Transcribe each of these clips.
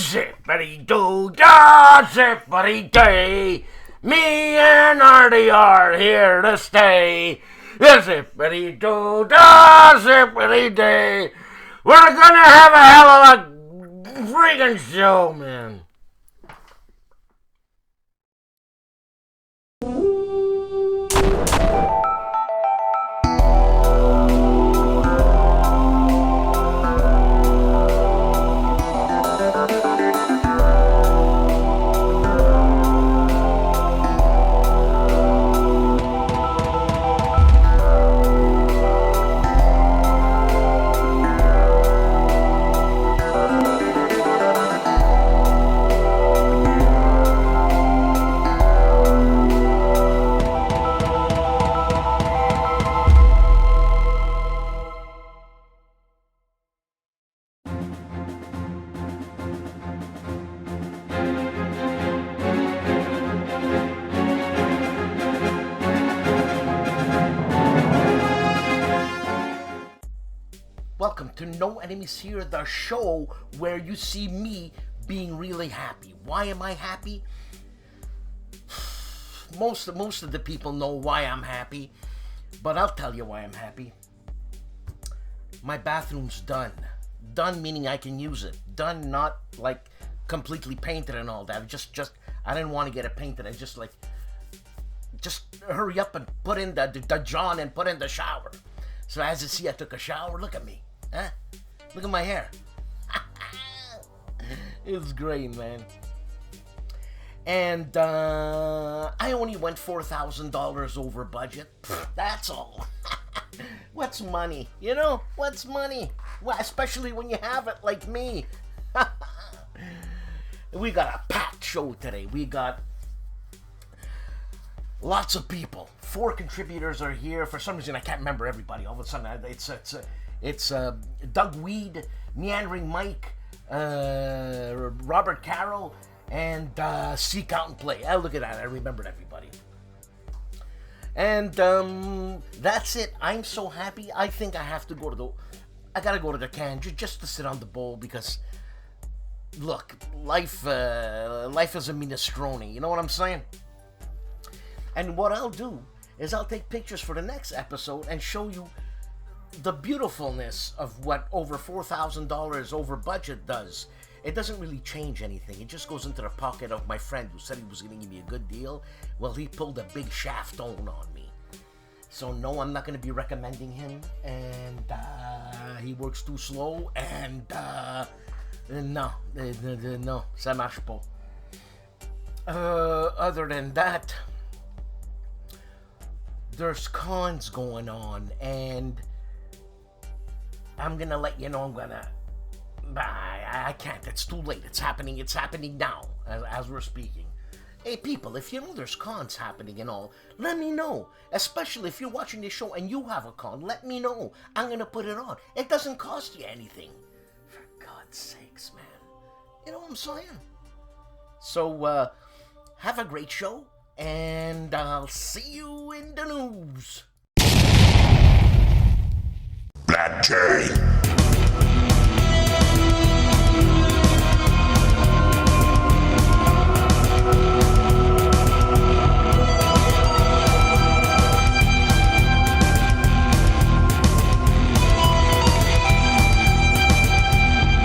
Zippity-doo-dah, zippity-day. Me and Artie are here to stay. Zippity-doo-dah, zippity-day. We're gonna have a hell of a freaking show, man. Welcome to No Enemies Here, the show where you see me being really happy. Why am I happy? Most of the people know why I'm happy, but I'll tell you why I'm happy. My bathroom's done. Done meaning I can use it. Done not like completely painted and all that. Just I didn't want to get it painted. I just hurry up and put in the John and put in the shower. So as you see, I took a shower. Look at me. Huh? Look at my hair. It's great, man. And I only went $4,000 over budget. That's all. What's money? You know, what's money? Well, especially when you have it like me. We got a packed show today. We got lots of people. 4 contributors are here. For some reason, I can't remember everybody. All of a sudden, it's Doug Weed, Meandering Mike, Robert Carroll, and Seek Out and Play. Oh, look at that. I remembered everybody. And that's it. I'm so happy. I think I have to go to I gotta go to the can just to sit on the bowl because, look, life is a minestrone. You know what I'm saying? And what I'll do is I'll take pictures for the next episode and show you the beautifulness of what over $4,000 over budget does. It doesn't really change anything. It just goes into the pocket of my friend who said he was going to give me a good deal. Well, he pulled a big shaft on me. So no, I'm not going to be recommending him. And he works too slow. And no, ça marche pas. Other than that, there's cons going on, and I'm gonna let you know. I can't. It's too late. It's happening now as we're speaking. Hey, people, if you know there's cons happening and all, let me know. Especially if you're watching this show and you have a con, let me know. I'm gonna put it on. It doesn't cost you anything. For God's sakes, man. You know what I'm saying? So, have a great show. And I'll see you in the news. Black Jay.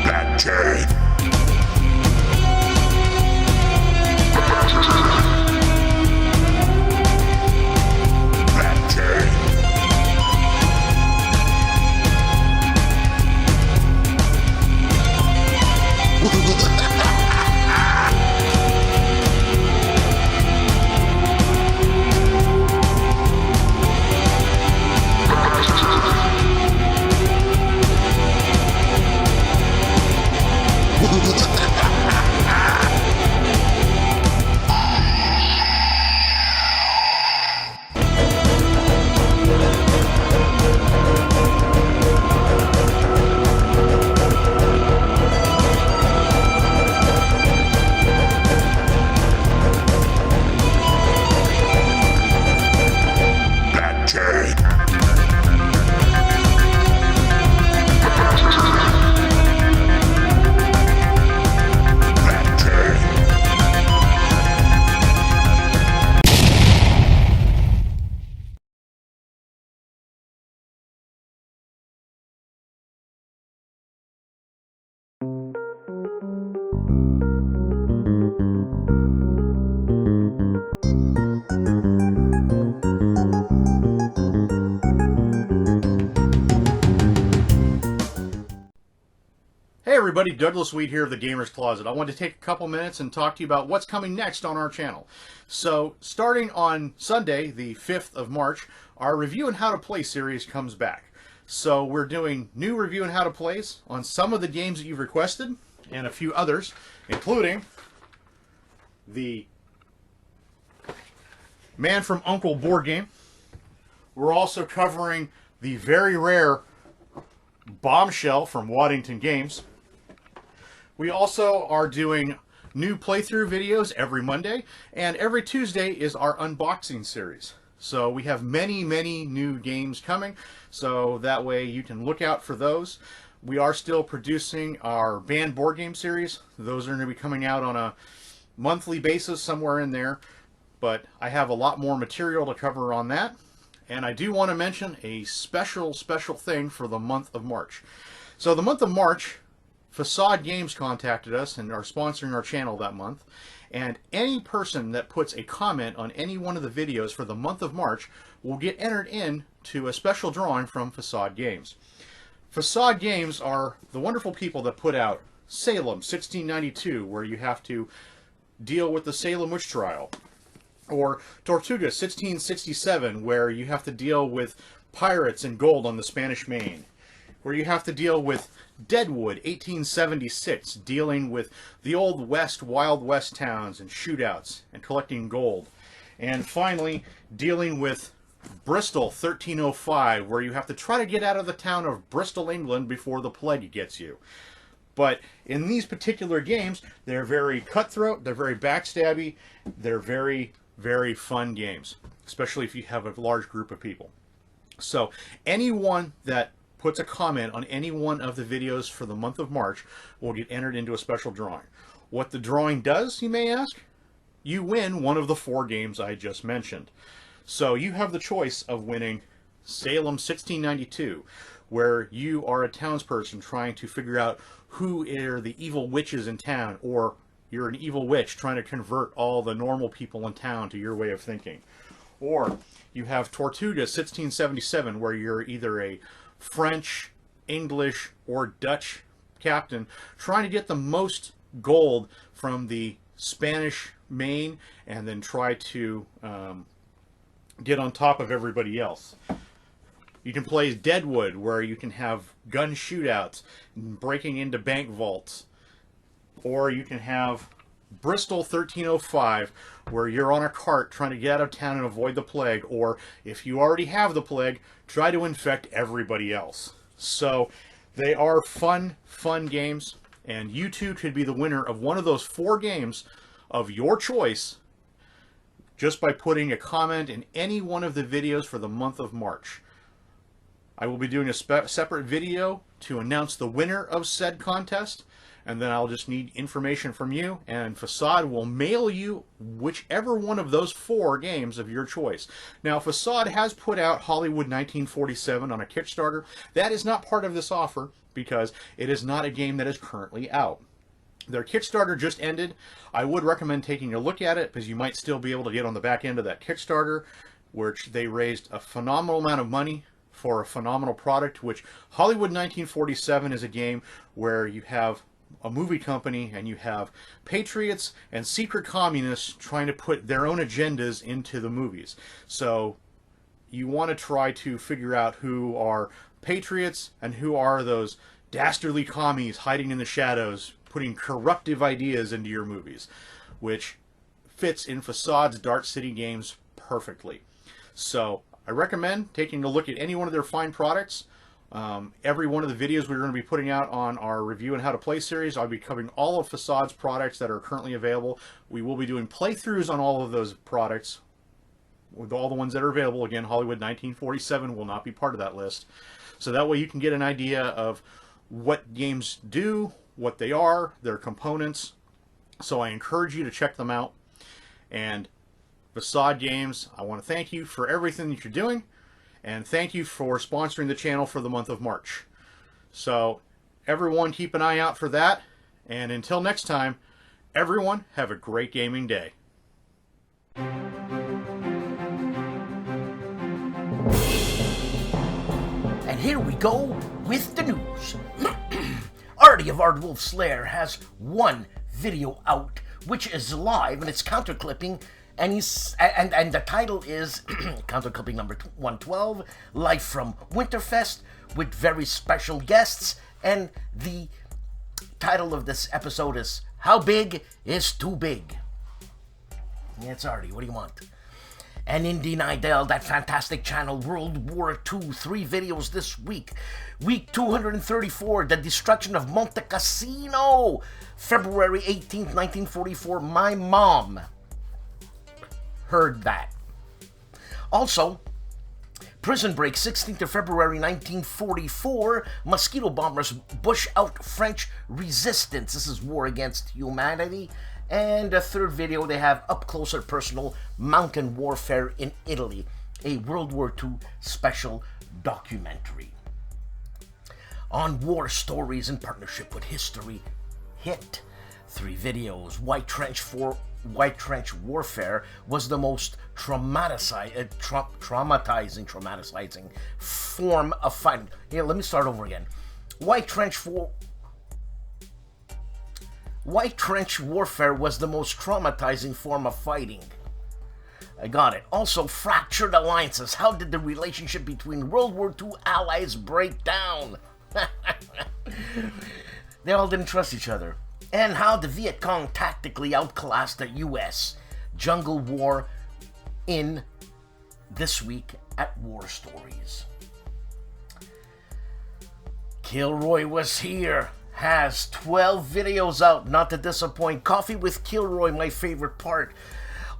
Black Jay. everybody, Douglas Weed here of the Gamer's Closet. I wanted to take a couple minutes and talk to you about what's coming next on our channel. So, starting on Sunday, the 5th of March, our Review and How to Play series comes back. So, we're doing new Review and How to Plays on some of the games that you've requested, and a few others, including the Man from U.N.C.L.E. board game. We're also covering the very rare Bombshell from Waddington Games. We also are doing new playthrough videos every Monday, and every Tuesday is our unboxing series. So we have many new games coming, so that way you can look out for those. We are still producing our banned board game series. Those are going to be coming out on a monthly basis, somewhere in there, but I have a lot more material to cover on that. And I do want to mention a special thing for the month of March. So the month of March, Facade Games contacted us and are sponsoring our channel that month. And any person that puts a comment on any one of the videos for the month of March will get entered in to a special drawing from Facade Games. Facade Games are the wonderful people that put out Salem 1692, where you have to deal with the Salem witch trial. Or Tortuga 1667, where you have to deal with pirates and gold on the Spanish Main. Where you have to deal with Deadwood 1876, dealing with the Old West, Wild West towns and shootouts and collecting gold. And finally, dealing with Bristol 1305, where you have to try to get out of the town of Bristol, England before the plague gets you. But in these particular games, they're very cutthroat, they're very backstabby, they're very fun games, especially if you have a large group of people. So anyone that puts a comment on any one of the videos for the month of March will get entered into a special drawing. What the drawing does, you may ask? You win one of the 4 games I just mentioned. So you have the choice of winning Salem 1692, where you are a townsperson trying to figure out who are the evil witches in town, or you're an evil witch trying to convert all the normal people in town to your way of thinking. Or you have Tortuga 1677, where you're either a French, English, or Dutch captain trying to get the most gold from the Spanish Main and then try to get on top of everybody else. You can play Deadwood, where you can have gun shootouts, breaking into bank vaults. Or you can have Bristol 1305, where you're on a cart trying to get out of town and avoid the plague. Or, if you already have the plague, try to infect everybody else. So, they are fun games. And you too could be the winner of one of those 4 games of your choice just by putting a comment in any one of the videos for the month of March. I will be doing a separate video to announce the winner of said contest. And then I'll just need information from you, and Facade will mail you whichever one of those 4 games of your choice. Now, Facade has put out Hollywood 1947 on a Kickstarter. That is not part of this offer, because it is not a game that is currently out. Their Kickstarter just ended. I would recommend taking a look at it, because you might still be able to get on the back end of that Kickstarter, which they raised a phenomenal amount of money for a phenomenal product, which Hollywood 1947 is a game where you have a movie company and you have patriots and secret communists trying to put their own agendas into the movies. So you want to try to figure out who are patriots and who are those dastardly commies hiding in the shadows, putting corruptive ideas into your movies, which fits in Facade's Dart City games perfectly. So I recommend taking a look at any one of their fine products. Every one of the videos we're going to be putting out on our Review and How to Play series, I'll be covering all of Facade's products that are currently available. We will be doing playthroughs on all of those products, with all the ones that are available. Again, Hollywood 1947 will not be part of that list. So that way you can get an idea of what games do, what they are, their components. So I encourage you to check them out. And Facade Games, I want to thank you for everything that you're doing. And thank you for sponsoring the channel for the month of March. So, everyone keep an eye out for that. And until next time, everyone have a great gaming day. And here we go with the news. Artie of ARDWULF'S Lair has one video out, which is live, and it's counterclipping, and the title is counterclipping number 112, live from Winterfest, with very special guests, and the title of this episode is How Big is Too Big? Yeah, it's Artie, what do you want? And Indy Nidell, that fantastic channel, World War II, 3 videos this week. Week 234, The Destruction of Monte Cassino, February 18th, 1944. My mom heard that. Also, Prison Break, 16th of February 1944, Mosquito Bombers push out French resistance. This is War Against Humanity. And the third video, they have Up Close and Personal, Mountain Warfare in Italy, a World War II special documentary. On War Stories in partnership with History Hit, 3 videos. White Trench Warfare was the most traumatizing form of fighting. Here, let me start over again. White Trench Warfare was the most traumatizing form of fighting. I got it. Also, Fractured Alliances. How did the relationship between World War II allies break down? They all didn't trust each other. And how the Viet Cong tactically outclassed the U.S. Jungle War in this week at War Stories. KilRoyWasHere has 12 videos out, not to disappoint. Coffee with Kilroy, my favorite part.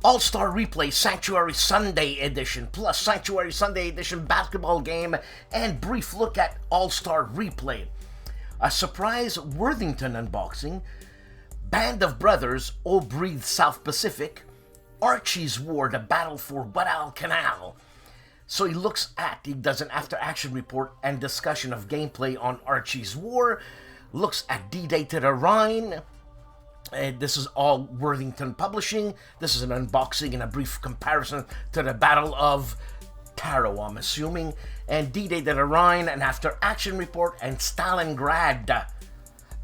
All-Star Replay, Sanctuary Sunday Edition, plus Sanctuary Sunday Edition basketball game, and brief look at All-Star Replay. A surprise Worthington unboxing, Band of Brothers, Old Breed South Pacific, Archie's War, the Battle for Guadalcanal. So he does an after-action report and discussion of gameplay on Archie's War, looks at D-Day to the Rhine. This is all Worthington Publishing. This is an unboxing and a brief comparison to the Battle of Taro, I'm assuming. And D-Day to the Rhine, an after-action report, and Stalingrad.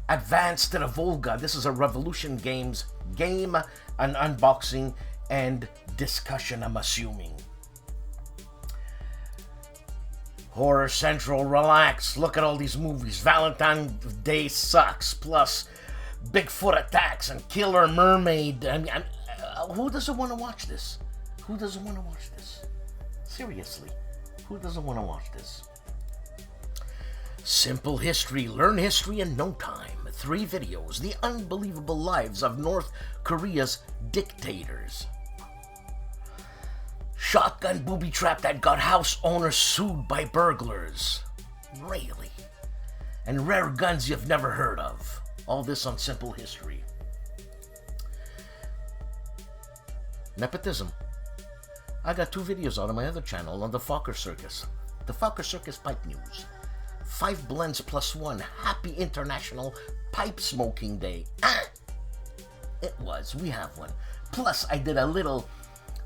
Advance to the Volga. This is a Revolution Games game, an unboxing and discussion, I'm assuming. Horror Central, relax. Look at all these movies. Valentine's Day Sucks, plus Bigfoot Attacks and Killer Mermaid. Who doesn't want to watch this? Who doesn't want to watch this? Seriously, who doesn't want to watch this? Simple History. Learn history in no time. 3 videos. The Unbelievable Lives of North Korea's Dictators. Shotgun booby trap that got house owners sued by burglars. Really? And rare guns you've never heard of. All this on Simple History. Nepotism. I got 2 videos out on my other channel on the Fokker Circus. The Fokker Circus Pipe News. 5 blends plus 1. Happy International Pipe Smoking Day. It was. We have one. Plus, I did a little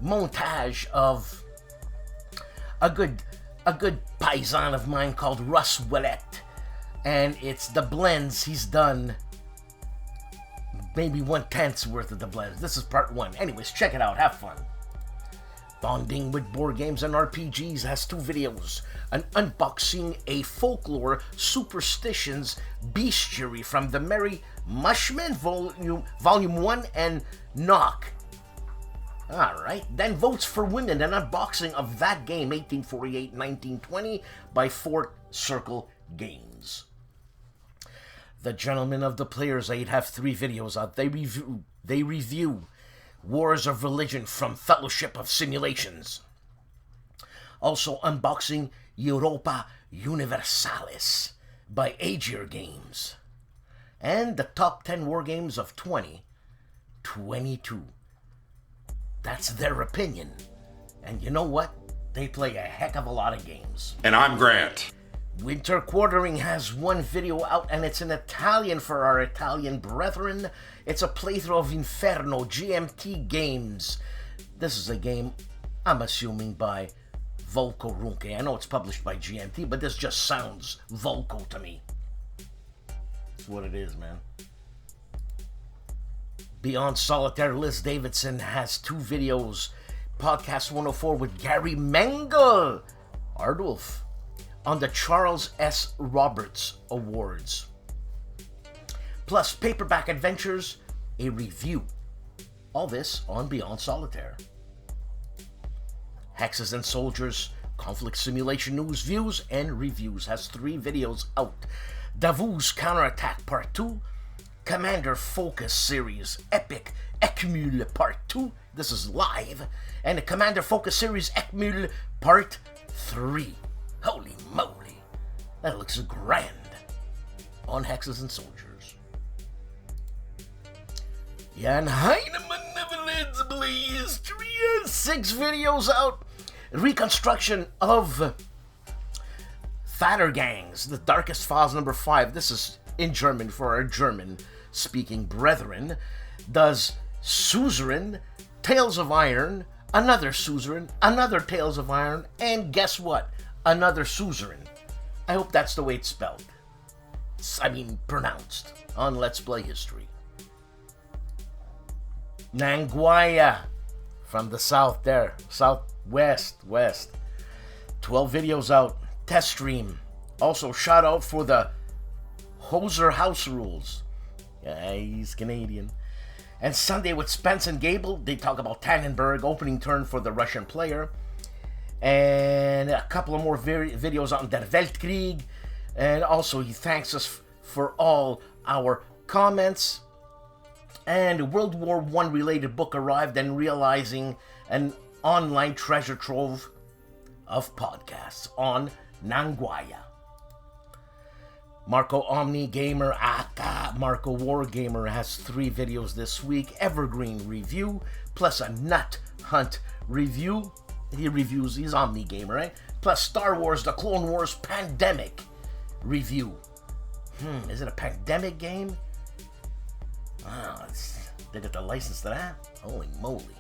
montage of a good paisan of mine called Russ Willett, and it's the blends he's done, maybe 1/10 worth of the blends. This is part 1. Anyways, check it out, have fun. Bonding with Board Games and RPGs has 2 videos. An unboxing a folklore superstitions bestiary from the Merry Mushman Volume 1 and Knock. Alright, then Votes for Women, an unboxing of that game, 1848-1920, by Fort Circle Games. The Gentlemen of the Player's Aid have 3 videos out. They review Wars of Religion from Fellowship of Simulations. Also unboxing Europa Universalis by Aegir Games. And the top 10 war games of 2022. That's their opinion. And you know what? They play a heck of a lot of games. And I'm Grant. Winter Quartering has 1 video out, and it's in Italian for our Italian brethren. It's a playthrough of Inferno GMT Games. This is a game, I'm assuming, by Volko Runke. I know it's published by GMT, but this just sounds Volko to me. what it is, man. Beyond Solitaire, Liz Davidson has 2 videos. Podcast 104 with Gary Mengel, ARDWULF, on the Charles S. Roberts Awards. Plus Paperback Adventures, a review. All this on Beyond Solitaire. Hexes and Soldiers, Conflict Simulation News, Views, and Reviews has 3 videos out. Davos Counterattack Part 2, Commander Focus Series Epic Ekmul Part 2, this is live, and the Commander Focus Series Ekmul Part 3. Holy moly, that looks grand on Hexes and Soldiers. Jan Heinemann Neverlands Blaze 3 has 6 videos out. Reconstruction of Fatter Gangs, The Darkest Files number 5. This is in German for our German-speaking brethren. Does Suzerain, Tales of Iron, another Suzerain, another Tales of Iron, and guess what? Another Suzerain. I hope that's the way it's spelled. Pronounced on Let's Play History. Nanguaya from the south there, west. 12 videos out. Test stream. Also shout out for the Hoser House Rules. Yeah, he's Canadian. And Sunday with Spence and Gable, they talk about Tannenberg, opening turn for the Russian player. And a couple of more videos on Der Weltkrieg. And also he thanks us for all our comments. And World War I related book arrived, and realizing an online treasure trove of podcasts on Nanguaya. Marco Omni Gamer, aka Marco War Gamer, has 3 videos this week. Evergreen review, plus a Nut Hunt review. He's Omni Gamer, right? Plus Star Wars, The Clone Wars Pandemic review. Is it a pandemic game? Wow, they got the license to that? Holy moly.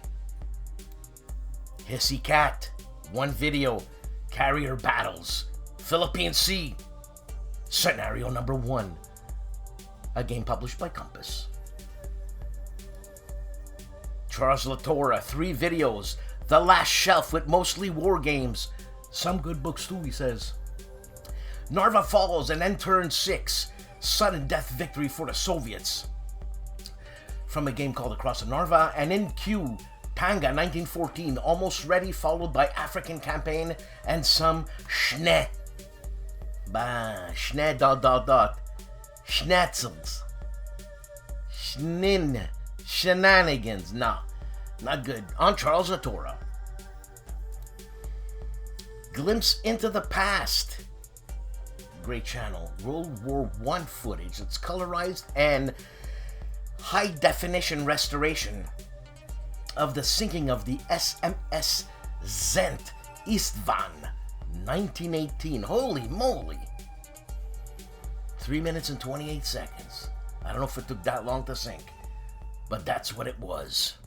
Hissy Cat, 1 video. Carrier Battles, Philippine Sea, Scenario number 1. A game published by Compass. Charles Latorre, 3 videos. The Last Shelf with mostly war games. Some good books too, he says. Narva Falls and End Turn 6. Sudden death victory for the Soviets. From a game called Across the Narva. And in queue, Panga 1914, Almost Ready, followed by African Campaign and some Schnetzels. Shenanigans. Nah, not good. On Charles Latorre. Glimpse into the Past. Great channel. World War I footage. It's colorized and high definition restoration of the sinking of the SMS Zent Istvan 1918. Holy moly. 3 minutes and 28 seconds. I don't know if it took that long to sink, but that's what it was.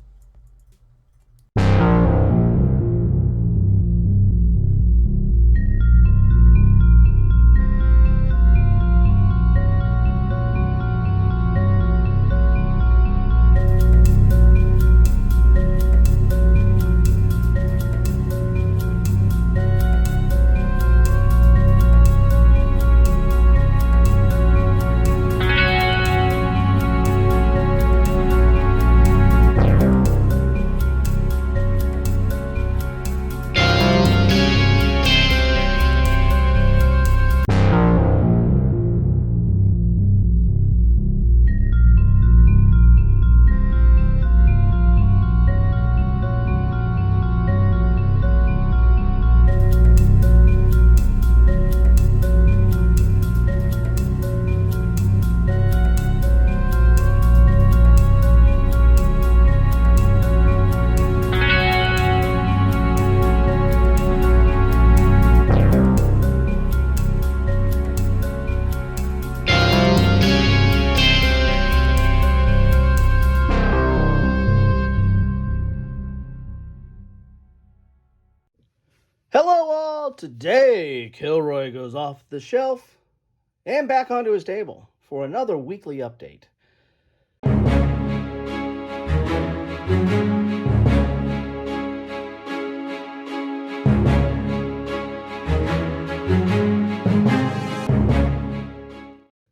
Today, Kilroy goes off the shelf and back onto his table for another weekly update.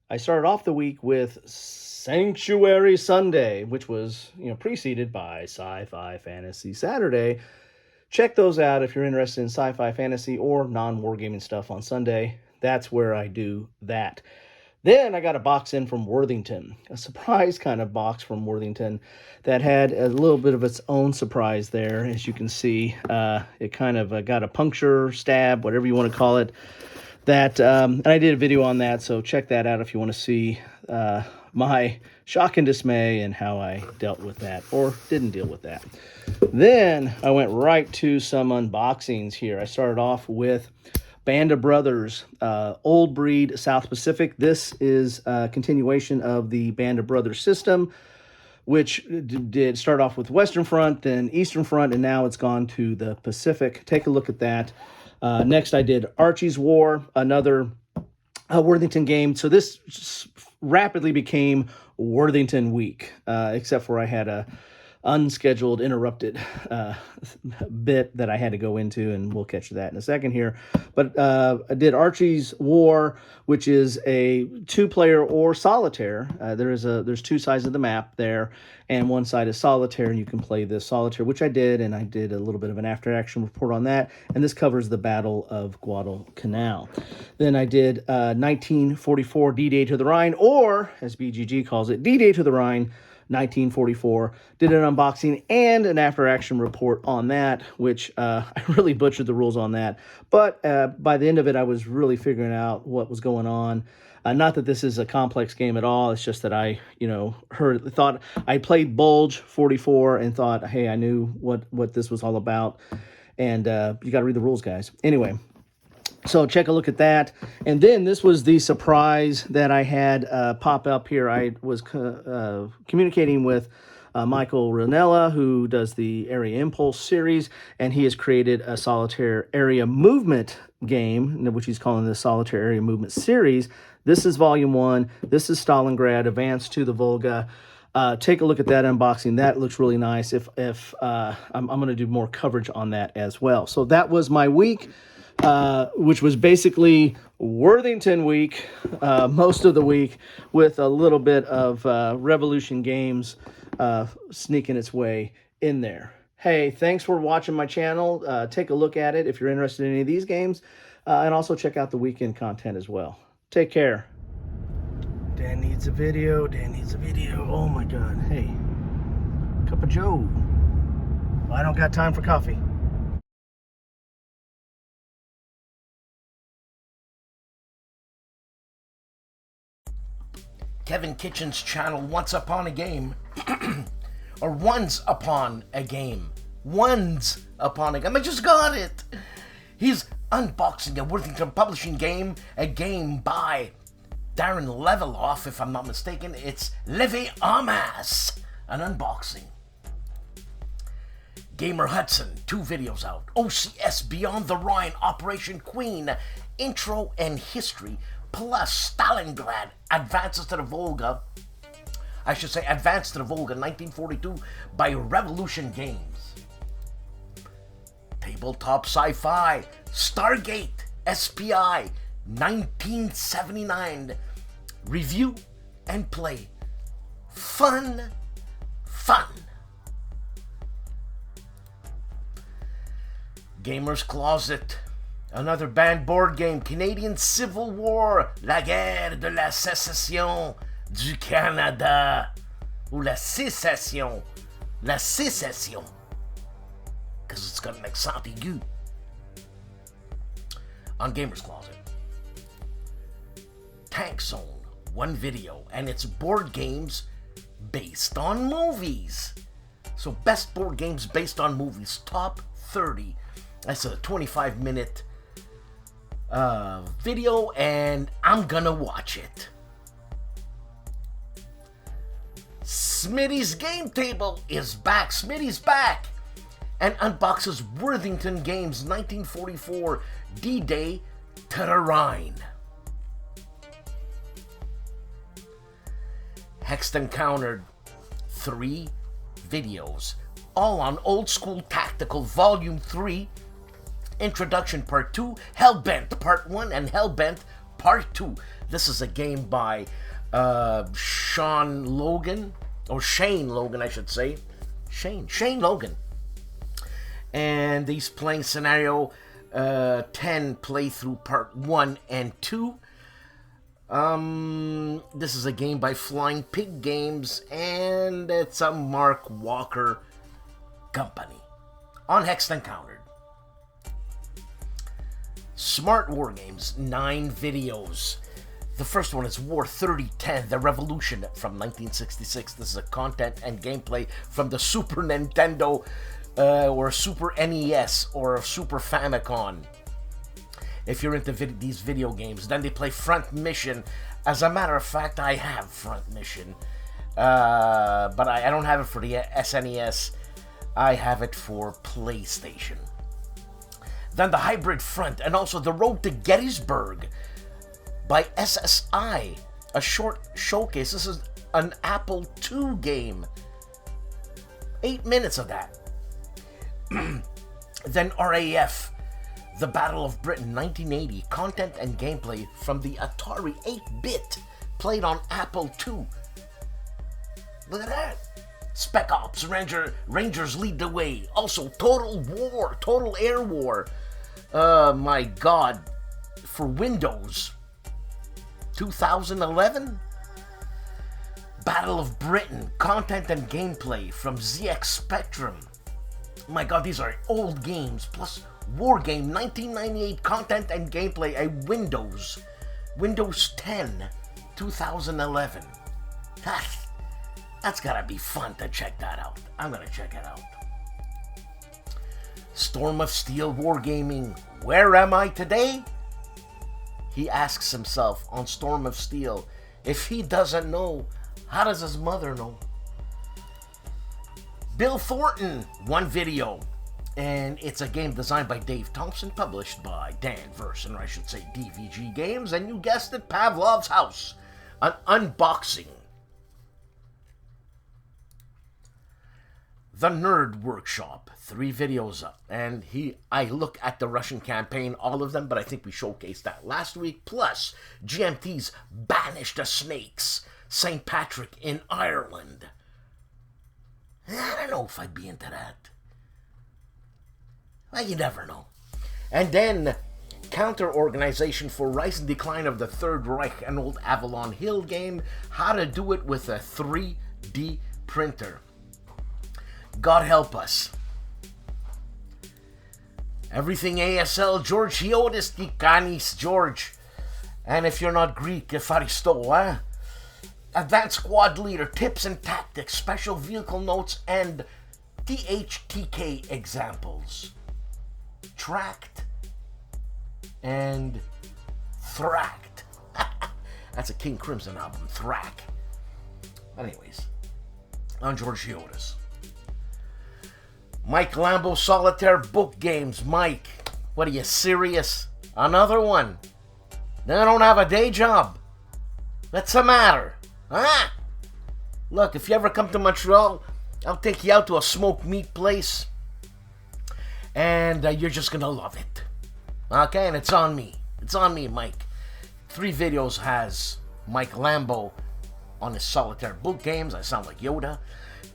I started off the week with Sanctuary Sunday, which was, preceded by Sci-Fi Fantasy Saturday. Check those out if you're interested in sci-fi fantasy or non-wargaming stuff on Sunday. That's where I do that. Then I got a box in from Worthington, a surprise kind of box from Worthington that had a little bit of its own surprise there. As you can see, it kind of got a puncture, stab, whatever you want to call it. And I did a video on that, so check that out if you want to see my shock and dismay and how I dealt with that, or didn't deal with that. Then I went right to some unboxings here. I started off with Band of Brothers, Old Breed South Pacific. This is a continuation of the Band of Brothers system, which did start off with Western Front, then Eastern Front, and now it's gone to the Pacific. Take a look at that. Next, I did Archie's War, another Worthington game. So this rapidly became Worthington Week, except for I had a unscheduled, interrupted bit that I had to go into, and we'll catch that in a second here. But I did Archie's War, which is a two-player or solitaire. There's two sides of the map there, and one side is solitaire, and you can play this solitaire, which I did, and I did a little bit of an after-action report on that, and this covers the Battle of Guadalcanal. Then I did 1944 D-Day to the Rhine, or, as BGG calls it, D-Day to the Rhine, 1944. Did an unboxing and an after-action report on that, which I really butchered the rules on that. But by the end of it, I was really figuring out what was going on. Not that this is a complex game at all. It's just that I, thought I played Bulge 44 and thought, hey, I knew what this was all about. And you got to read the rules, guys. Anyway. So check a look at that. And then this was the surprise that I had pop up here. I was communicating with Michael Ranella, who does the Area Impulse series, and he has created a solitaire area movement game, which he's calling the Solitaire Area Movement series. This is Volume 1. This is Stalingrad, Advance to the Volga. Take a look at that unboxing. That looks really nice. If I'm going to do more coverage on that as well. So that was my week. Which was basically Worthington week, most of the week, with a little bit of Revolution Games sneaking its way in there. Hey, thanks for watching my channel. Take a look at it if you're interested in any of these games, and also check out the weekend content as well. Take care. Dan needs a video. Dan needs a video. Oh my God. Hey, cup of Joe. I don't got time for coffee. Kevin Kitchen's channel, Once Upon a Game, or Once Upon a Game. Once Upon a Game. I just got it. He's unboxing a Worthington Publishing game, a game by Darren Leveloff, if I'm not mistaken. It's Levy Armas, an unboxing. Gamer Hudson, 2 videos out. OCS Beyond the Rhine, Operation Queen, Intro and History, plus Stalingrad, Advances to the Volga. I should say Advance to the Volga, 1942, by Revolution Games. Tabletop Sci-Fi, Stargate, SPI, 1979. Review and play. Fun. Gamer's Closet, another banned board game, Canadian Civil War, La Guerre de la Sécession du Canada, ou la Sécession, because it's got an accent aigu, on Gamer's Closet. Tank Zone, 1 video, and it's board games based on movies. So best board games based on movies, top 30. That's a 25-minute video, and I'm gonna watch it. Smitty's Game Table is back. Smitty's back and unboxes Worthington Games 1944 D-Day to the Rhine. Hexed Encountered, 3 videos, all on Old School Tactical Volume 3, Introduction Part 2, Hellbent Part 1, and Hellbent Part 2. This is a game by Shane Logan, I should say. Shane Logan. And he's playing Scenario 10 Playthrough Part 1 and 2. This is a game by Flying Pig Games, and it's a Mark Walker company. On Hexed Encountered. Smart War Games, 9 videos. The first one is War 3010, The Revolution from 1966. This is a content and gameplay from the Super Nintendo, or Super NES, or Super Famicom. If you're into these video games, then they play Front Mission. As a matter of fact, I have Front Mission, but I don't have it for the SNES. I have it for PlayStation. Then the Hybrid Front, and also The Road to Gettysburg by SSI, a short showcase. This is an Apple II game. 8 minutes of that. Then RAF, The Battle of Britain, 1980, content and gameplay from the Atari 8-bit, played on Apple II. Look at that. Spec Ops, Rangers lead the way. Also, Total Air War. My God. For Windows. 2011? Battle of Britain, content and gameplay from ZX Spectrum. My God, these are old games. Plus, War Game, 1998, content and gameplay, a Windows 10, 2011. That's gotta be fun to check that out. I'm gonna check it out. Storm of Steel Wargaming, where am I today? He asks himself on Storm of Steel. If he doesn't know, how does his mother know? Bill Thornton, 1 video. And it's a game designed by Dave Thompson, published by Dan Verse, or I should say DVG Games, and you guessed it, Pavlov's House, an unboxing. The Nerd Workshop, 3 videos up, and I look at the Russian campaign, all of them, but I think we showcased that last week, plus GMT's Banish the Snakes, St. Patrick in Ireland. I don't know if I'd be into that. Well, you never know. And then, Counter-Organization for Rise and Decline of the Third Reich, an old Avalon Hill game, how to do it with a 3D printer. God help us. Everything ASL, George Hiotis, Tikanis, George. And if you're not Greek, Efaristo, eh? Advanced Squad Leader, Tips and Tactics, Special Vehicle Notes, and THTK examples. Tracked and Thracked. That's a King Crimson album, Thrack. Anyways, on George Hiotis. Mike Lambo Solitaire Book Games. Mike, what are you, serious? Another one? I don't have a day job. What's the matter? Huh? Look, if you ever come to Montreal, I'll take you out to a smoked meat place. And you're just gonna love it. Okay, and it's on me. It's on me, Mike. 3 videos has Mike Lambo on his Solitaire Book Games. I sound like Yoda.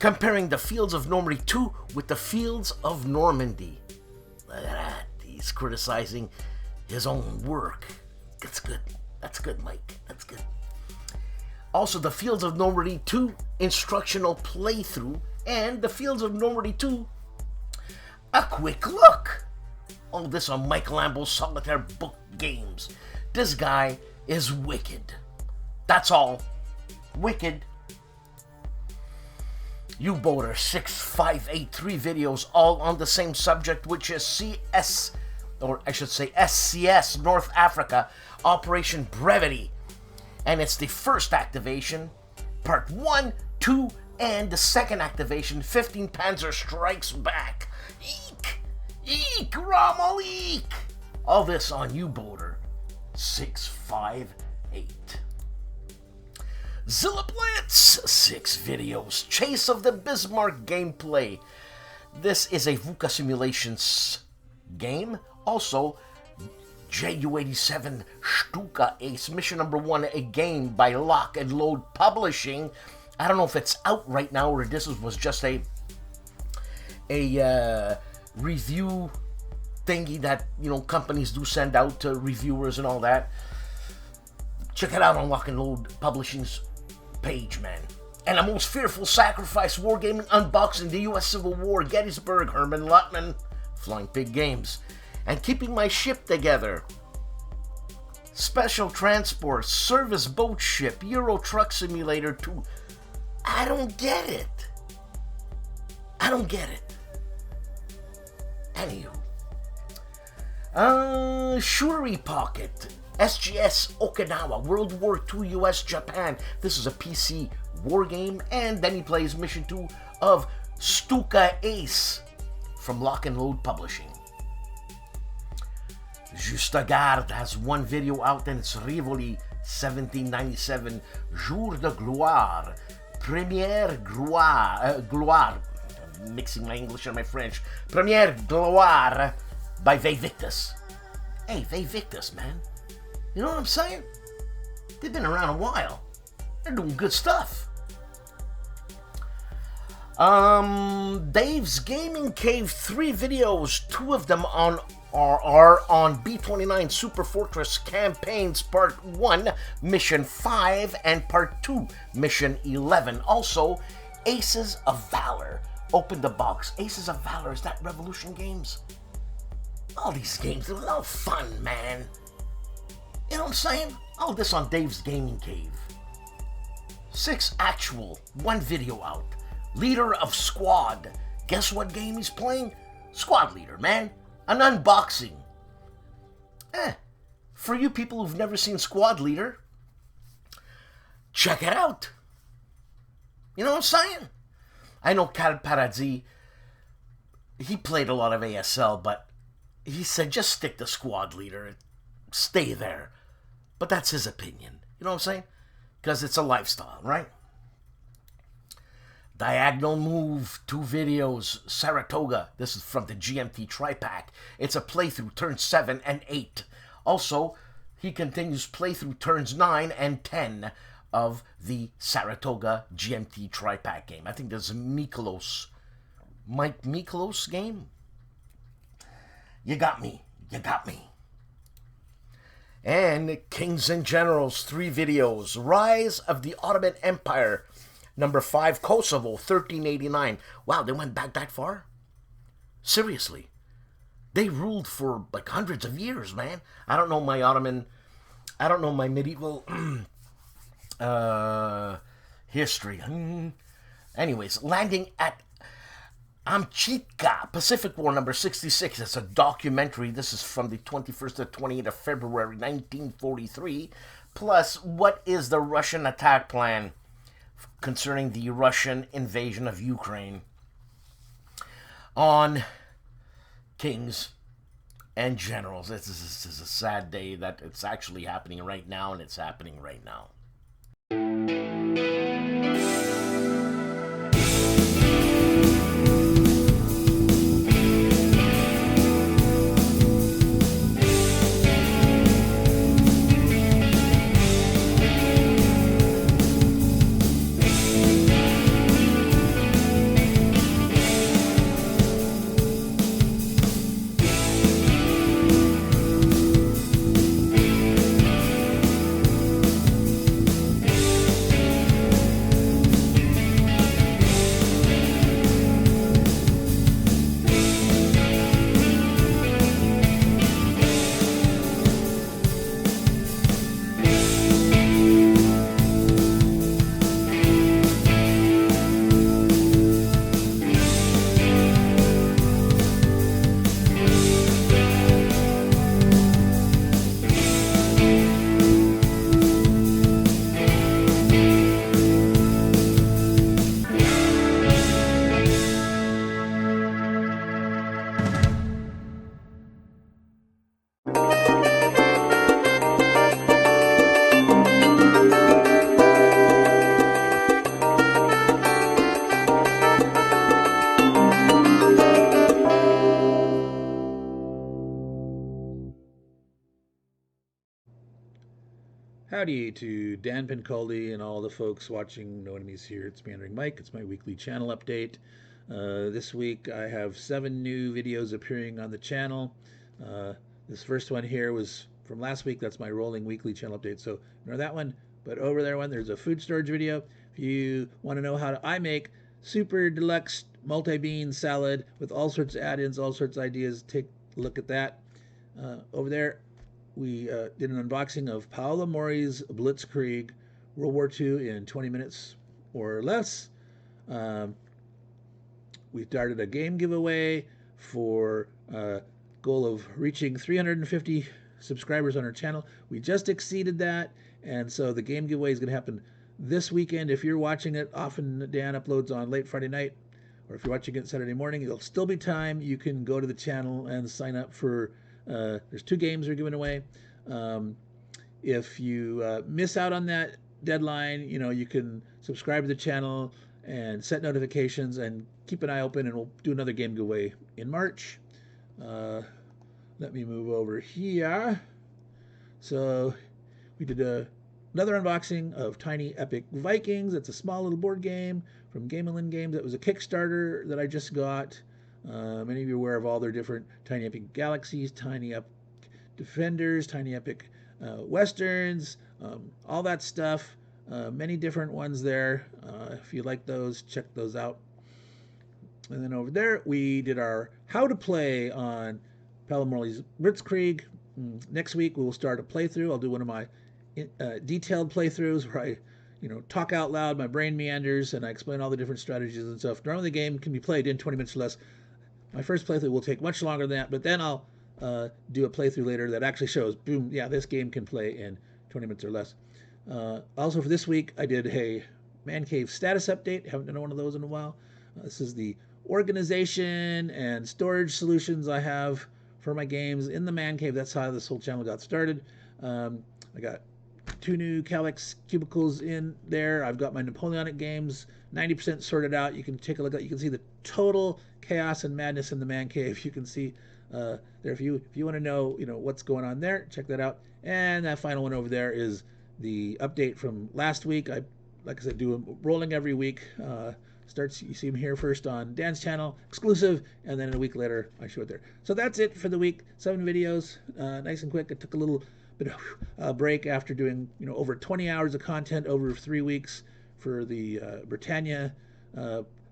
Comparing the Fields of Normandy 2 with the Fields of Normandy. Look at that. He's criticizing his own work. That's good. That's good, Mike. That's good. Also, the Fields of Normandy 2 instructional playthrough, and the Fields of Normandy 2 a quick look. All this on Mike Lambo's Solitaire Book Games. This guy is wicked. That's all. Wicked. U-Boater 6583 videos, all on the same subject, which is CS, or I should say SCS, North Africa, Operation Brevity. And it's the first activation, part 1, 2, and the second activation, 15 Panzer Strikes Back. Eek! Eek! Rommel, eek! All this on U-Boater 658. Zilla Blitz, 6 videos, Chase of the Bismarck gameplay. This is a VUCA simulations game. Also, JU87 STUKAJOE, mission number 1, a game by Lock and Load Publishing. I don't know if it's out right now or this was just a review thingy that, you know, companies do send out to reviewers and all that. Check it out on Lock and Load Publishing's page, man. And a most fearful sacrifice wargaming unboxing, the U.S. Civil War, Gettysburg, Herman Luttman, Flying Pig Games, and keeping my ship together. Special transport, service boat ship, Euro Truck Simulator 2. I don't get it. I don't get it. Anywho. Shuri Pocket, SGS Okinawa, World War II US Japan. This is a PC war game, and then he plays Mission 2 of STUKAJOE from Lock and Load Publishing. Justagarde has 1 video out, and it's Rivoli 1797, Jour de Gloire, Première Gloire, mixing my English and my French, Première Gloire by Vevictus. Hey, Vevictus, man. You know what I'm saying? They've been around a while. They're doing good stuff. Dave's Gaming Cave, 3 videos. 2 of them are on B29 Super Fortress Campaigns Part 1, Mission 5, and Part 2, Mission 11. Also, Aces of Valor. Open the box. Aces of Valor, is that Revolution Games? All these games, they're all fun, man. You know what I'm saying? All this on Dave's Gaming Cave. 6 actual, 1 video out. Leader of Squad. Guess what game he's playing? Squad Leader, man. An unboxing. For you people who've never seen Squad Leader, check it out. You know what I'm saying? I know Cal Paradzi, he played a lot of ASL, but he said just stick to Squad Leader. Stay there. But that's his opinion. You know what I'm saying? Because it's a lifestyle, right? Diagonal Move, 2 videos. Saratoga, this is from the GMT Tri-Pack. It's a playthrough, turns 7 and 8. Also, he continues playthrough turns 9 and 10 of the Saratoga GMT Tri-Pack game. I think there's a Mike Mikolos game. You got me. You got me. And Kings and Generals, 3 videos. Rise of the Ottoman Empire, number 5, Kosovo, 1389. Wow, they went back that far? Seriously. They ruled for like hundreds of years, man. I don't know my medieval history. Anyways, landing at Amchitka, Pacific War number 66. It's a documentary. This is from the 21st to 28th of February 1943. Plus, what is the Russian attack plan concerning the Russian invasion of Ukraine? On Kings and Generals. This is a sad day that it's actually happening right now, and it's happening right now. Howdy to Dan Pincoldi and all the folks watching No Enemies Here. It's Meandering Mike. It's my weekly channel update. This week I have 7 new videos appearing on the channel. This first one here was from last week. That's my rolling weekly channel update, so ignore that one. But over there there's a food storage video. If you want to know how I make super deluxe multi-bean salad with all sorts of add-ins, all sorts of ideas, take a look at that. Over there we did an unboxing of Paolo Mori's Blitzkrieg World War II in 20 minutes or less. We started a game giveaway for a goal of reaching 350 subscribers on our channel. We just exceeded that, and so the game giveaway is going to happen this weekend. If you're watching it, often Dan uploads on late Friday night, or if you're watching it Saturday morning, it'll still be time. You can go to the channel and sign up for there's 2 games we're giving away. If you miss out on that deadline, you can subscribe to the channel and set notifications and keep an eye open, and we'll do another game giveaway in March. Let me move over here. So we did another unboxing of Tiny Epic Vikings. It's a small little board game from Gamelin Games. That was a Kickstarter that I just got. Many of you are aware of all their different Tiny Epic Galaxies, Tiny Epic Defenders, Tiny Epic Westerns, all that stuff. Many different ones there. If you like those, check those out. And then over there, we did our how to play on Paolo Mori's Blitzkrieg. Next week, we will start a playthrough. I'll do one of my detailed playthroughs where I talk out loud, my brain meanders, and I explain all the different strategies and stuff. Normally the game can be played in 20 minutes or less. My first playthrough will take much longer than that, but then I'll do a playthrough later that actually shows, boom, yeah, this game can play in 20 minutes or less. Also for this week, I did a Man Cave status update. Haven't done one of those in a while. This is the organization and storage solutions I have for my games in the Man Cave. That's how this whole channel got started. I got 2 new Calyx cubicles in there. I've got my Napoleonic games 90% sorted out. You can take a look at. You can see the total chaos and madness in the Man Cave. You can see there. If you want to know what's going on there, check that out. And that final one over there is the update from last week. Like I said, do them rolling every week. You see them here first on Dan's channel, exclusive, and then a week later I show it there. So that's it for the week. 7 videos, nice and quick. I took a little bit of a break after doing over 20 hours of content over 3 weeks for the Britannia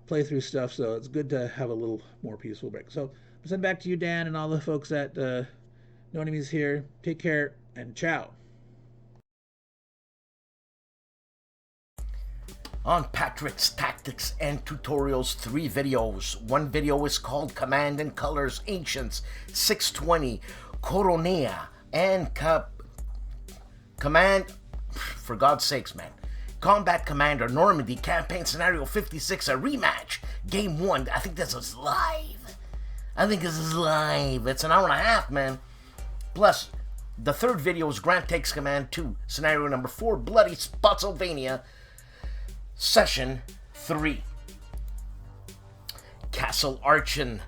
playthrough stuff. So it's good to have a little more peaceful break. So I'll send back to you, Dan, and all the folks at No Enemies Here. Take care and ciao. On Patrick's Tactics and Tutorials, 3 videos. 1 video is called Command and Colors Ancients 620 Coronea and Command, for God's sakes, man. Combat Commander Normandy Campaign Scenario 56, a rematch. Game 1, I think this is live. It's an hour and a half, man. Plus, the 3rd video is Grant Takes Command 2, Scenario number 4, Bloody Spotsylvania, Session 3. Castle Archon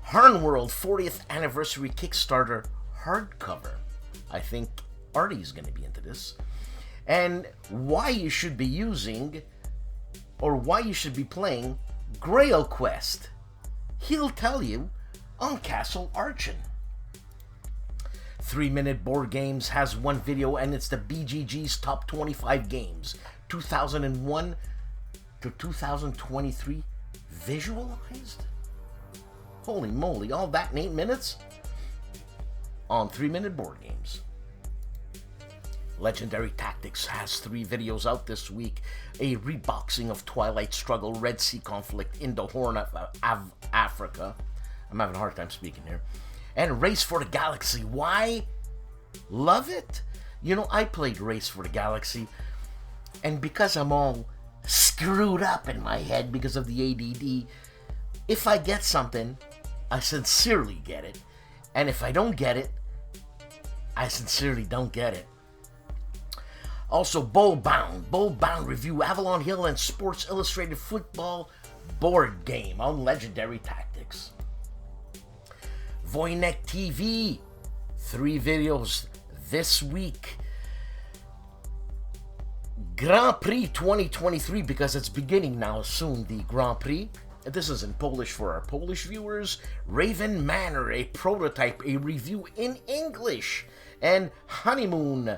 Harnworld 40th Anniversary Kickstarter hardcover. I think Artie's going to be into this. And why you should be using, or why you should be playing Grail Quest. He'll tell you on Castle Archon. 3-Minute Board Games has 1 video, and it's the BGG's top 25 games, 2001 to 2023, visualized? Holy moly, all that in 8 minutes? On 3-Minute Board Games. Legendary Tactics has 3 videos out this week. A reboxing of Twilight Struggle, Red Sea Conflict in the Horn of Africa. I'm having a hard time speaking here. And Race for the Galaxy. Why? Love it. I played Race for the Galaxy, and because I'm all screwed up in my head because of the ADD, if I get something, I sincerely get it. And if I don't get it, I sincerely don't get it. Also, Bullbound review, Avalon Hill and Sports Illustrated football board game on Legendary Tactics. Wojennik TV, 3 videos this week. Grand Prix 2023, because it's beginning now soon, the Grand Prix. This is in Polish for our Polish viewers. Raven Manor, a prototype, a review in English. And Honeymoon,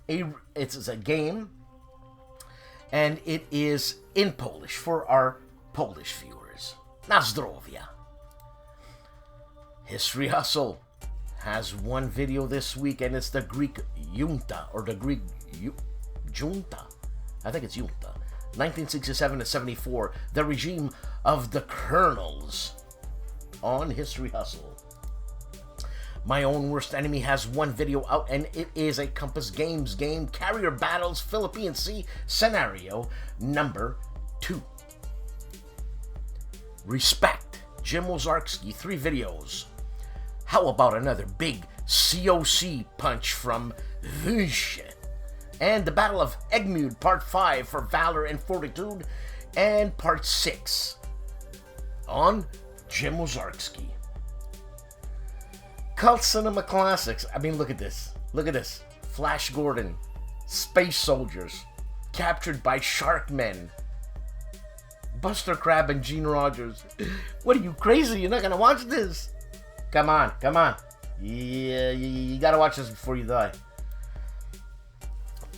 it's a game, and it is in Polish for our Polish viewers. Na zdrowia. History Hustle has one video this week, and it's the Greek junta, or the Greek junta. I think it's junta. 1967 to 74, the regime of the colonels, on History Hustle. My Own Worst Enemy has one video out, and it is a Compass Games game, Carrier Battles Philippine Sea scenario number 2. Respect, Jim Ozarski, 3 videos. How about another big COC punch from Vush? And the Battle of Egmund, Part 5 for Valor and Fortitude, and Part 6 on Jim Ozarski. Cult Cinema Classics. I mean, look at this. Look at this. Flash Gordon, Space Soldiers, Captured by Sharkmen, Buster Crabbe and Gene Rogers. What are you, crazy? You're not gonna watch this? Come on, come on. Yeah, you gotta watch this before you die.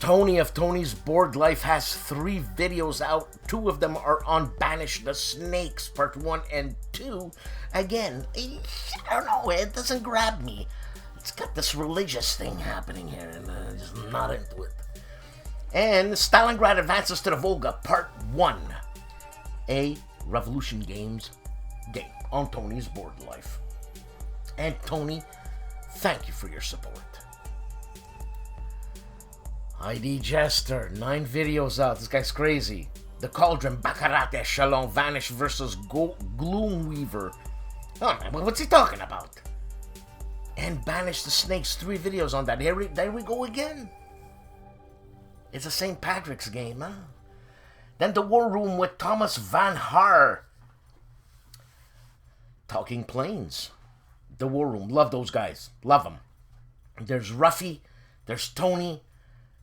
Tony of Tony's Board Life has 3 videos out. 2 of them are on Banish the Snakes, Part 1 and 2. Again, I don't know, it doesn't grab me. It's got this religious thing happening here, and I'm just not into it. And Stalingrad Advances to the Volga, Part 1. A Revolution Games game on Tony's Board Life. And Tony, thank you for your support. ID Jester, 9 videos out. This guy's crazy. The Cauldron, Baccarat, Echelon, Vanish versus Gloomweaver. Oh man, what's he talking about? And Banish the Snakes, 3 videos on that. There we go again. It's a St. Patrick's game, huh? Then the War Room with Thomas Van Haar. Talking Planes. The War Room. Love those guys. Love them. There's Ruffy. There's Tony.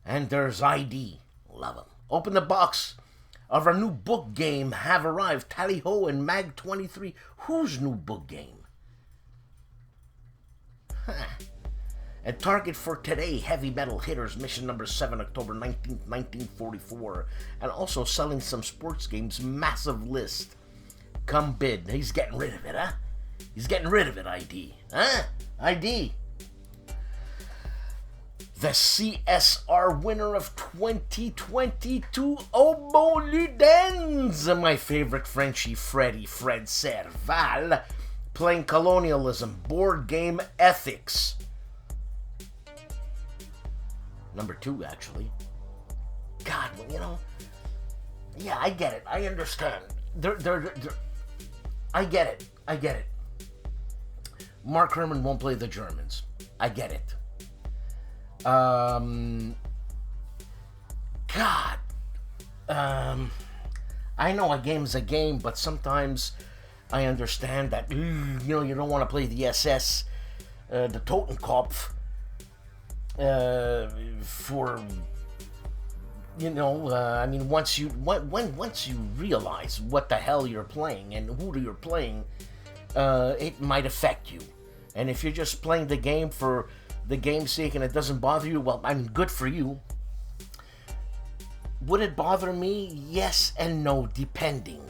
And there's ID. Love them. Open the box of our new book game have arrived. Tally Ho and Mag 23. Whose new book game? And target for today, Heavy Metal Hitters, mission number 7, October 19th, 1944. And also selling some sports games, massive list. Come bid. He's getting rid of it, huh? He's getting rid of it, ID. Huh? ID. The CSR winner of 2022, Oaken, my favorite Frenchie Fred Serval, playing Colonialism, Board Game Ethics. Number 2, actually. God, well, you know, yeah, I get it. I understand. I get it. I get it. Mark Herman won't play the Germans. I get it. God. I know a game's a game, but sometimes I understand that, you know, you don't want to play the SS, the Totenkopf, for, you know, I mean, once you realize what the hell you're playing and who you're playing, it might affect you. And if you're just playing the game for the game's sake and it doesn't bother you, well, I mean, good for you. Would it bother me? Yes and no, depending.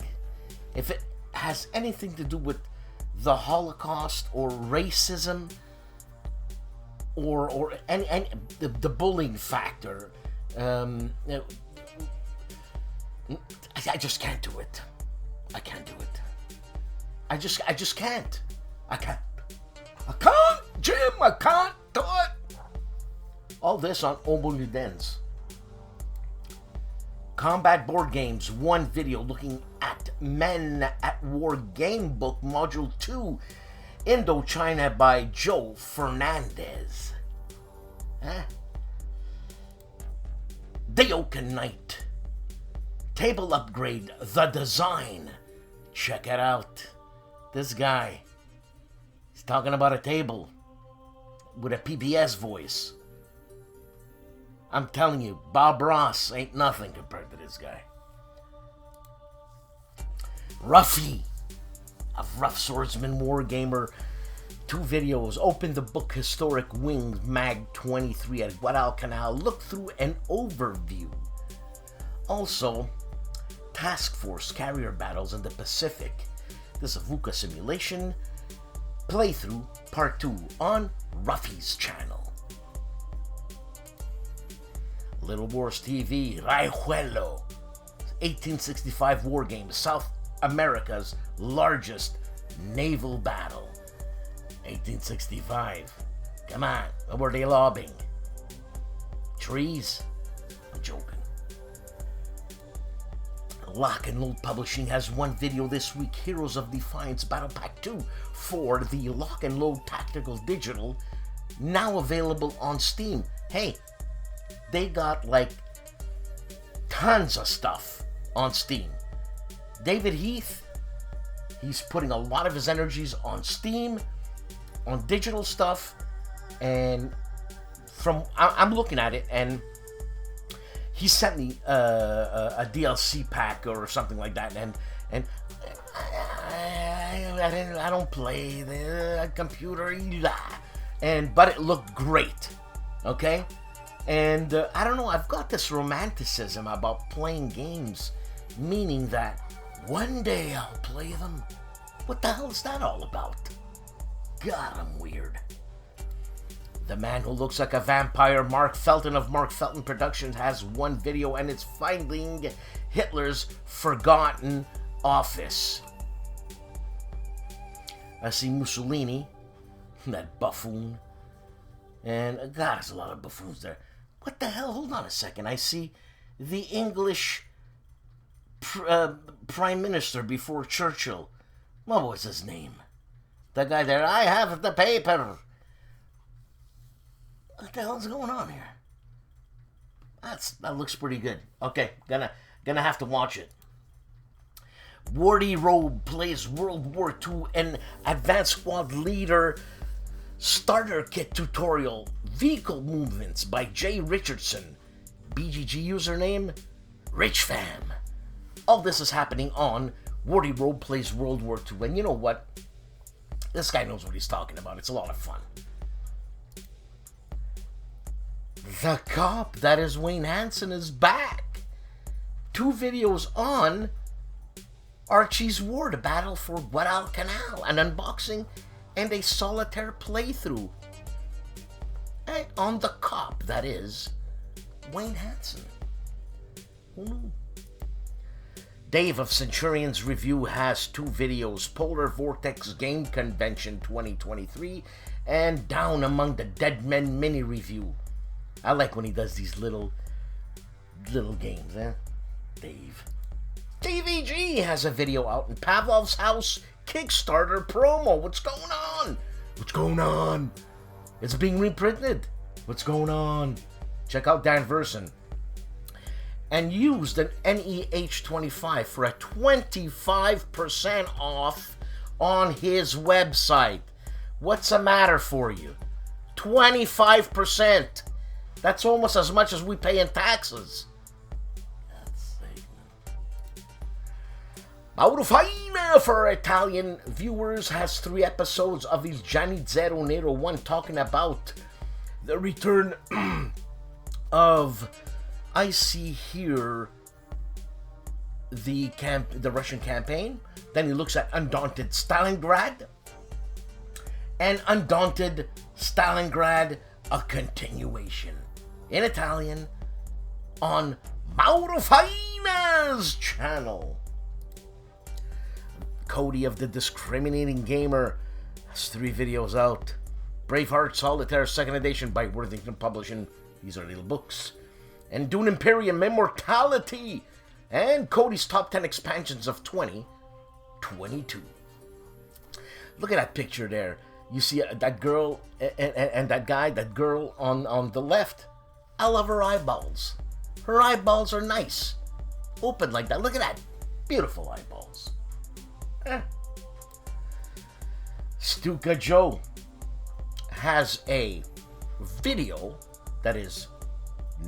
If it has anything to do with the Holocaust or racism or any the bullying factor, I just can't do it. I can't do it. I just can't. I can't, Jim. I can't do it. All this on Oaken. Combat Board Games, 1 video looking at Men at War Game Book Module 2, Indochina by Joe Fernandez. The Oaken Knight. Table upgrade, the design. Check it out. This guy, he's talking about a table with a PBS voice. I'm telling you, Bob Ross ain't nothing compared to this guy. Ruffy, a rough swordsman wargamer. 2 videos. Open the book Historic Wings Mag 23 at Guadalcanal. Look through an overview. Also, Task Force carrier battles in the Pacific. This is a VUCA simulation playthrough part 2 on Ruffy's channel. Little Wars TV, Raijuelo, 1865 war game, South America's largest naval battle. 1865. Come on, what were they lobbing? Trees? I'm joking. Lock and Load Publishing has 1 video this week, Heroes of Defiance Battle Pack 2 for the Lock and Load Tactical Digital, now available on Steam. Hey, they got like tons of stuff on Steam. David Heath, he's putting a lot of his energies on Steam, on digital stuff, and I'm looking at it, and he sent me a DLC pack or something like that, and I don't play the computer, but it looked great, okay? And I don't know, I've got this romanticism about playing games, meaning that one day I'll play them. What the hell is that all about? God, I'm weird. The man who looks like a vampire, Mark Felton of Mark Felton Productions, has 1 video, and it's Finding Hitler's Forgotten Office. I see Mussolini, that buffoon, and God, there's a lot of buffoons there. What the hell? Hold on a second. I see the English Prime Minister before Churchill. What was his name? The guy there. I have the paper. What the hell's going on here? That looks pretty good. Okay, gonna have to watch it. Wardy Robe plays World War II and Advanced Squad Leader Starter Kit Tutorial. Vehicle Movements by Jay Richardson. BGG username RichFam. All this is happening on Wardy Robe plays World War II. And you know what? This guy knows what he's talking about. It's a lot of fun. The Cop, that is Wayne Hansen, is back. 2 videos on Archie's War, the battle for Guadalcanal, an unboxing and a solitaire playthrough. And on The Cop, that is Wayne Hansen. Who knew? Dave of Centurion's Review has 2 videos, Polar Vortex Game Convention 2023 and Down Among the Dead Men mini review. I like when he does these little games, eh? Dave. TVG has a video out in Pavlov's House Kickstarter promo. What's going on? What's going on? It's being reprinted. What's going on? Check out Dan Verson. And used an NEH25 for a 25% off on his website. What's the matter for you? 25%. That's almost as much as we pay in taxes. Mauro Faina for Italian viewers has 3 episodes of Il Gianni Zero Nero 1 talking about the return of, I see here, the Russian campaign. Then he looks at Undaunted Stalingrad. And Undaunted Stalingrad, a continuation in Italian on Mauro Faina's channel. Cody of the Discriminating Gamer has 3 videos out. Braveheart Solitaire 2nd edition by Worthington Publishing. These are little books. And Dune Imperium Immortality. And Cody's top 10 expansions of 2022. Look at that picture there. You see that girl and that guy, that girl on the left. I love her eyeballs. Her eyeballs are nice. Open like that. Look at that. Beautiful eyeballs. STUKAJOE has a video that is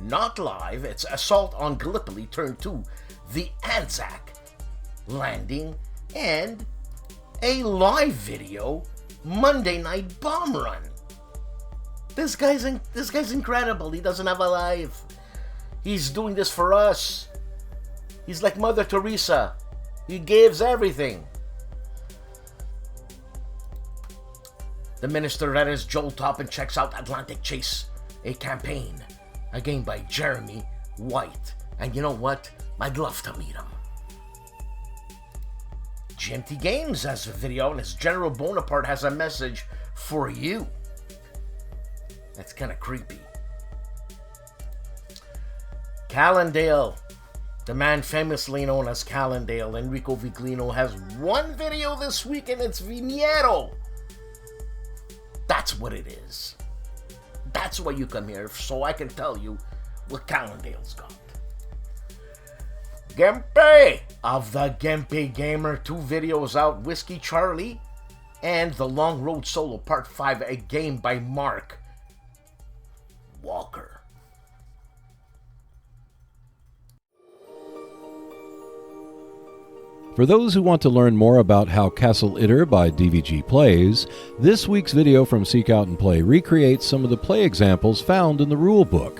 not live. It's Assault on Gallipoli Turn 2, the Anzac landing, and a live video Monday Night Bomb Run. This guy's incredible. He doesn't have a life. He's doing this for us. He's like Mother Teresa. He gives everything. The minister that is Joel Toppin checks out Atlantic Chase, a campaign, a game by Jeremy White. And you know what? I'd love to meet him. GIMPY Games has a video, and his General Bonaparte has a message for you. That's kind of creepy. Calandale, the man famously known as Calandale, Enrico Viglino, has one video this week, and it's Vigneto. That's what it is. That's why you come here, so I can tell you what Calandale's got. GIMPY of the GIMPY Gamer, 2 videos out, Whiskey Charlie and The Long Road Solo Part 5, a game by Mark Walker. For those who want to learn more about how Castle Itter by DVG plays, this week's video from Seek Out and Play recreates some of the play examples found in the rulebook.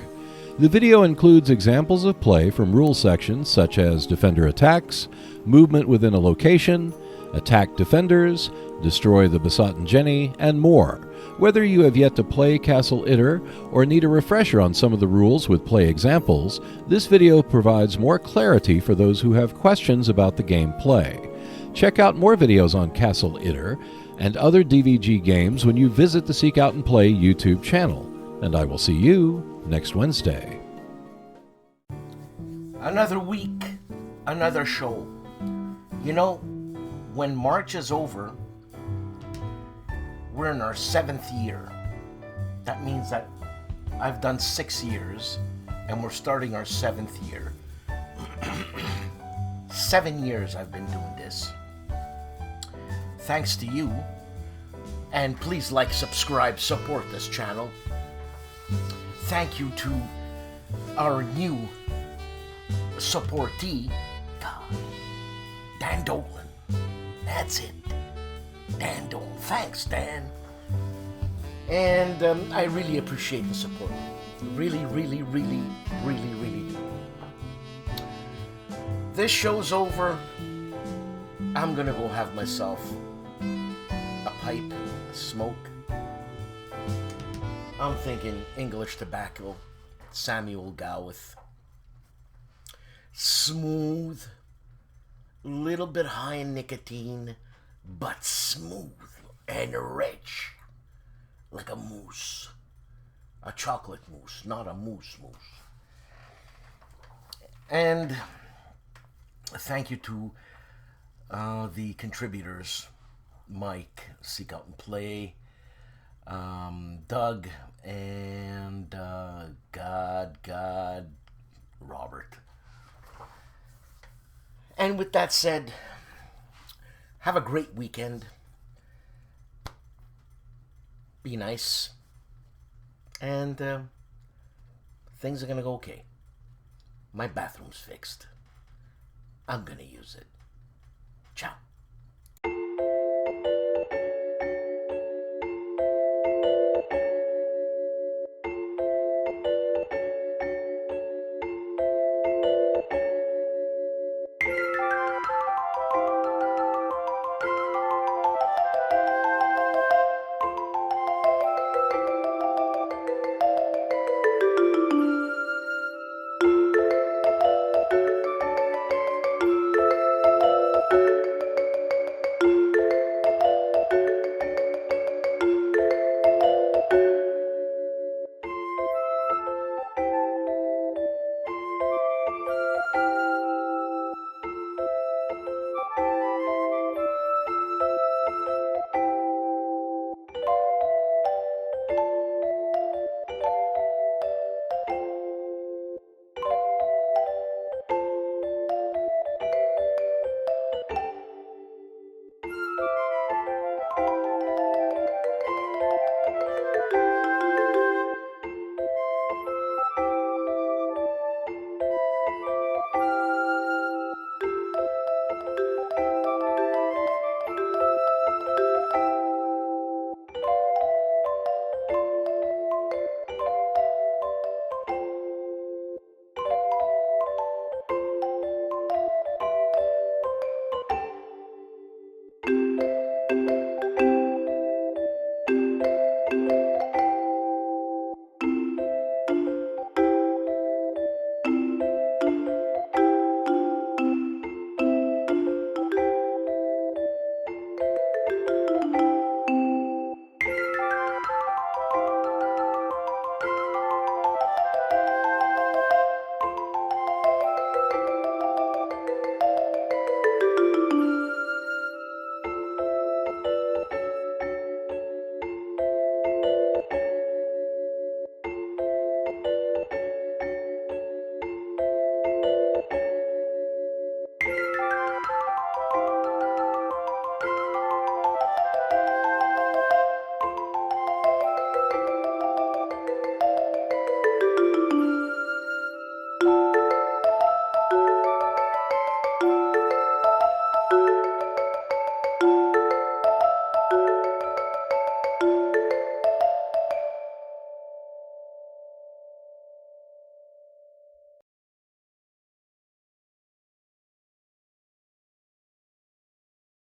The video includes examples of play from rule sections such as defender attacks, movement within a location, attack defenders, destroy the besotten Jenny, and more. Whether you have yet to play Castle Itter or need a refresher on some of the rules with play examples, this video provides more clarity for those who have questions about the gameplay. Check out more videos on Castle Itter and other DVG games when you visit the Seek Out and Play YouTube channel. And I will see you next Wednesday. Another week, another show. You know, when March is over, we're in our 7th year. That means that I've done 6 years, and we're starting our 7th year. 7 years I've been doing this. Thanks to you. And please like, subscribe, support this channel. Thank you to our new supportee, Dan Dolan. That's it. Dan Dolan. Thanks, Dan. And I really appreciate the support. Really, really, really, really, really do. This show's over. I'm gonna go have myself a pipe, a smoke. I'm thinking English tobacco, Samuel Gowith. Smooth, little bit high in nicotine, but smooth and rich, like a mousse. A chocolate mousse, not a mousse. And thank you to the contributors, Mike, Seek Out and Play, Doug, and Robert. And with that said, have a great weekend. Be nice. And things are going to go okay. My bathroom's fixed. I'm going to use it. Ciao.